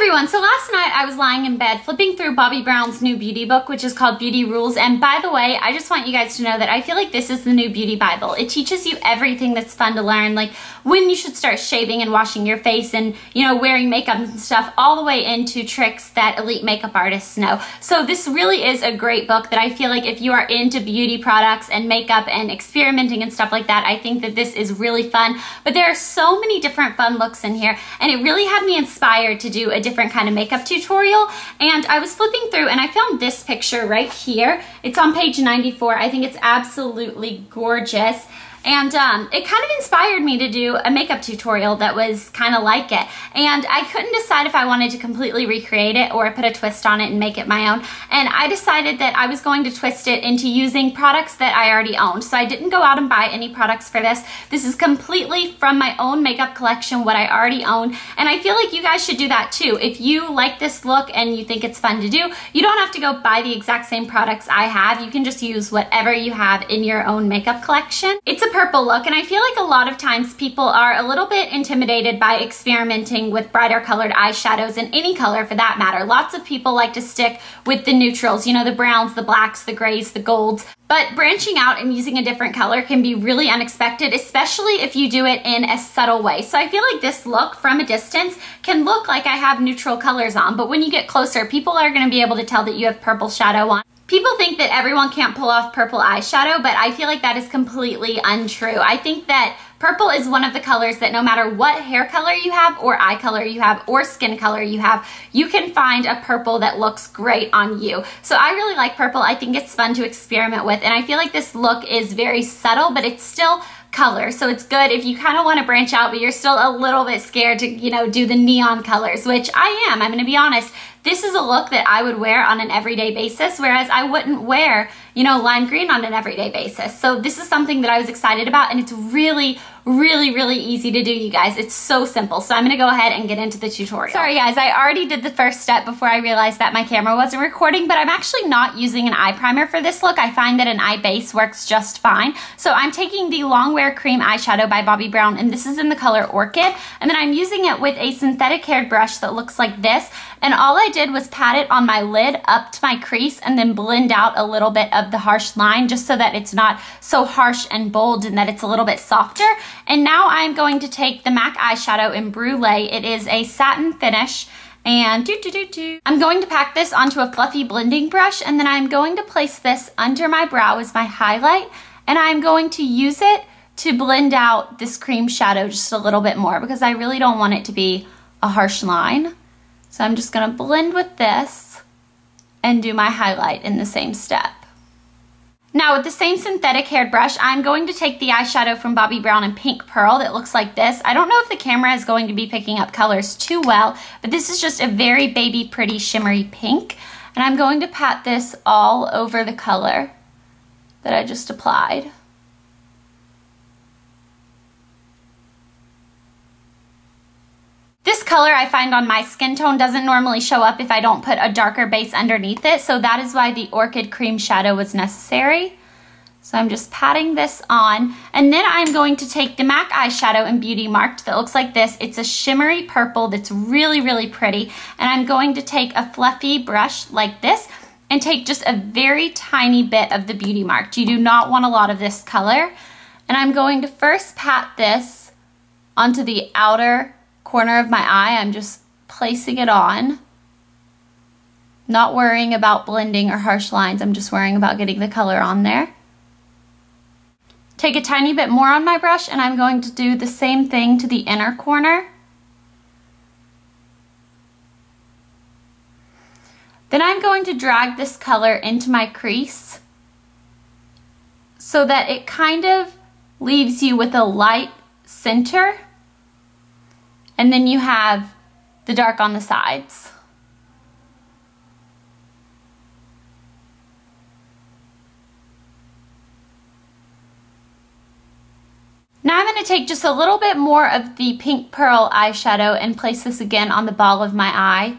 everyone, so last night I was lying in bed flipping through Bobbi Brown's new beauty book, which is called Beauty Rules, and by the way, I just want you guys to know that I feel like this is the new beauty Bible. It teaches you everything that's fun to learn, like when you should start shaving and washing your face and, you know, wearing makeup and stuff, all the way into tricks that elite makeup artists know. So this really is a great book that I feel like if you are into beauty products and makeup and experimenting and stuff like that, I think that this is really fun. But there are so many different fun looks in here, and it really had me inspired to do a different kind of makeup tutorial. And I was flipping through and I found this picture right here. It's on page 94. I think it's absolutely gorgeous. And it kind of inspired me to do a makeup tutorial that was kind of like it. And I couldn't decide if I wanted to completely recreate it or put a twist on it and make it my own. And I decided that I was going to twist it into using products that I already owned. So I didn't go out and buy any products for this. This is completely from my own makeup collection, what I already own. And I feel like you guys should do that too. If you like this look and you think it's fun to do, you don't have to go buy the exact same products I have. You can just use whatever you have in your own makeup collection. It's a purple look, and I feel like a lot of times people are a little bit intimidated by experimenting with brighter colored eyeshadows, in any color for that matter. Lots of people like to stick with the neutrals, you know, the browns, the blacks, the grays, the golds. But branching out and using a different color can be really unexpected, especially if you do it in a subtle way. So I feel like this look from a distance can look like I have neutral colors on, but when you get closer, people are going to be able to tell that you have purple shadow on. People think that everyone can't pull off purple eyeshadow, but I feel like that is completely untrue. I think that purple is one of the colors that no matter what hair color you have or eye color you have or skin color you have, you can find a purple that looks great on you. So I really like purple. I think it's fun to experiment with, and I feel like this look is very subtle, but it's still color. So it's good if you kind of want to branch out, but you're still a little bit scared to, you know, do the neon colors, which I am. I'm going to be honest. This is a look that I would wear on an everyday basis, whereas I wouldn't wear, you know, lime green on an everyday basis. So this is something that I was excited about, and it's really easy to do, you guys. It's so simple. So I'm gonna go ahead and get into the tutorial. Sorry guys, I already did the first step before I realized that my camera wasn't recording, but I'm actually not using an eye primer for this look. I find that an eye base works just fine. So I'm taking the Longwear Cream Eyeshadow by Bobbi Brown, and this is in the color Orchid, and then I'm using it with a synthetic haired brush that looks like this, and all I did was pat it on my lid up to my crease and then blend out a little bit of the harsh line just so that it's not so harsh and bold and that it's a little bit softer. And now I'm going to take the MAC eyeshadow in Brulee. It is a satin finish, and I'm going to pack this onto a fluffy blending brush, and then I'm going to place this under my brow as my highlight, and I'm going to use it to blend out this cream shadow just a little bit more because I really don't want it to be a harsh line. So I'm just going to blend with this and do my highlight in the same step. Now with the same synthetic haired brush, I'm going to take the eyeshadow from Bobbi Brown in Pink Pearl that looks like this. I don't know if the camera is going to be picking up colors too well, but this is just a very baby pretty shimmery pink. And I'm going to pat this all over the color that I just applied. This color I find on my skin tone doesn't normally show up if I don't put a darker base underneath it, so that is why the Orchid cream shadow was necessary. So I'm just patting this on, and then I'm going to take the MAC eyeshadow in Beauty Marked that looks like this. It's a shimmery purple that's really pretty, and I'm going to take a fluffy brush like this and take just a very tiny bit of the Beauty Marked. You do not want a lot of this color, and I'm going to first pat this onto the outer corner of my eye. I'm just placing it on, not worrying about blending or harsh lines. I'm just worrying about getting the color on there. Take a tiny bit more on my brush, and I'm going to do the same thing to the inner corner. Then I'm going to drag this color into my crease so that it kind of leaves you with a light center, and then you have the dark on the sides. Now I'm going to take just a little bit more of the Pink Pearl eyeshadow and place this again on the ball of my eye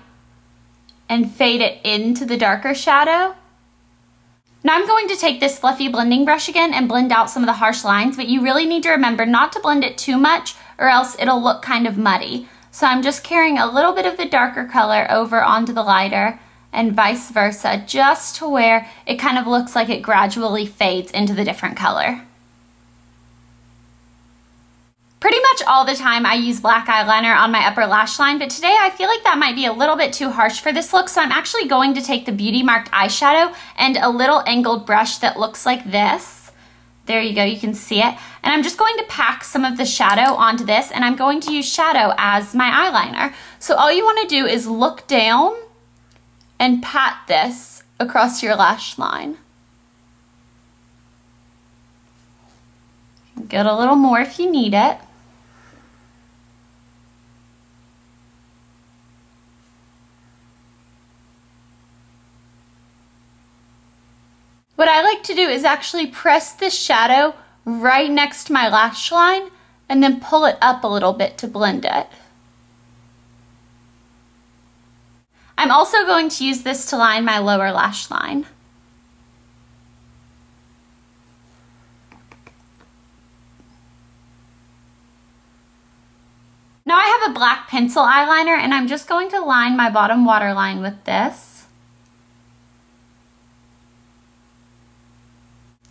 and fade it into the darker shadow. Now I'm going to take this fluffy blending brush again and blend out some of the harsh lines, but you really need to remember not to blend it too much or else it'll look kind of muddy. So I'm just carrying a little bit of the darker color over onto the lighter and vice versa, just to where it kind of looks like it gradually fades into the different color. Pretty much all the time I use black eyeliner on my upper lash line, but today I feel like that might be a little bit too harsh for this look, so I'm actually going to take the Beauty Marked eyeshadow and a little angled brush that looks like this. There you go, you can see it. And I'm just going to pack some of the shadow onto this, and I'm going to use shadow as my eyeliner. So all you want to do is look down and pat this across your lash line. Get a little more if you need it. What I like to do is actually press the shadow right next to my lash line and then pull it up a little bit to blend it. I'm also going to use this to line my lower lash line. Now I have a black pencil eyeliner, and I'm just going to line my bottom waterline with this.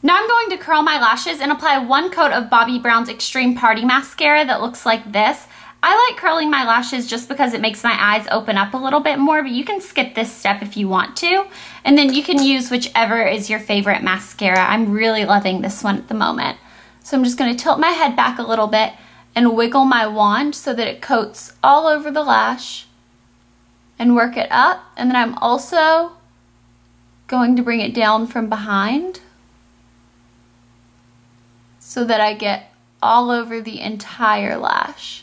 Now I'm going to curl my lashes and apply one coat of Bobbi Brown's Extreme Party Mascara that looks like this. I like curling my lashes just because it makes my eyes open up a little bit more, but you can skip this step if you want to. And then you can use whichever is your favorite mascara. I'm really loving this one at the moment. So I'm just going to tilt my head back a little bit and wiggle my wand so that it coats all over the lash and work it up. And then I'm also going to bring it down from behind so that I get all over the entire lash.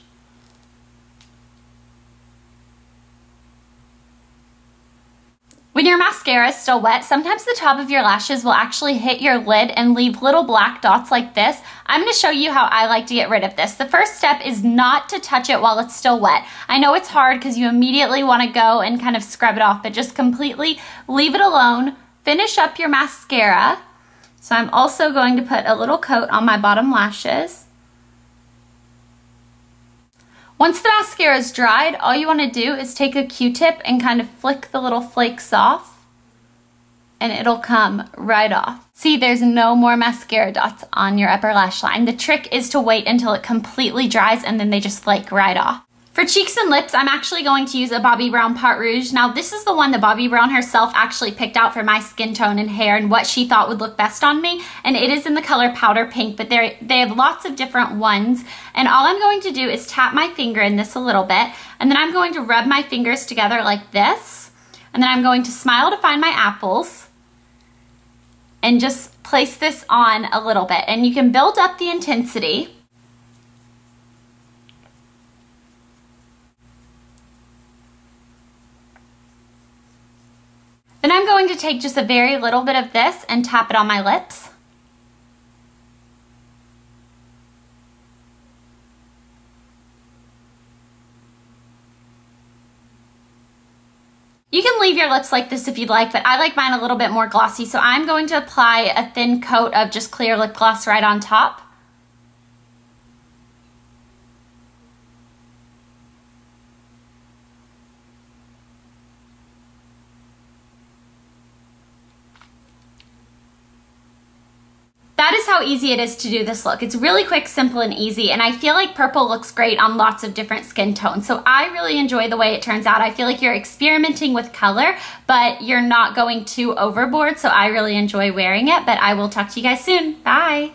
When your mascara is still wet, sometimes the top of your lashes will actually hit your lid and leave little black dots like this. I'm going to show you how I like to get rid of this. The first step is not to touch it while it's still wet. I know it's hard because you immediately want to go and kind of scrub it off, but just completely leave it alone. Finish up your mascara. So I'm also going to put a little coat on my bottom lashes. Once the mascara is dried, all you want to do is take a Q-tip and kind of flick the little flakes off, and it'll come right off. See, there's no more mascara dots on your upper lash line. The trick is to wait until it completely dries, and then they just flake right off. For cheeks and lips, I'm actually going to use a Bobbi Brown Pot Rouge. Now, this is the one that Bobbi Brown herself actually picked out for my skin tone and hair and what she thought would look best on me. And it is in the color Powder Pink, but they have lots of different ones. And all I'm going to do is tap my finger in this a little bit, and then I'm going to rub my fingers together like this. And then I'm going to smile to find my apples and just place this on a little bit. And you can build up the intensity. Then I'm going to take just a very little bit of this and tap it on my lips. You can leave your lips like this if you'd like, but I like mine a little bit more glossy, so I'm going to apply a thin coat of just clear lip gloss right on top. That is how easy it is to do this look. It's really quick, simple, and easy, and I feel like purple looks great on lots of different skin tones. So I really enjoy the way it turns out. I feel like you're experimenting with color, but you're not going too overboard, so I really enjoy wearing it, but I will talk to you guys soon. Bye!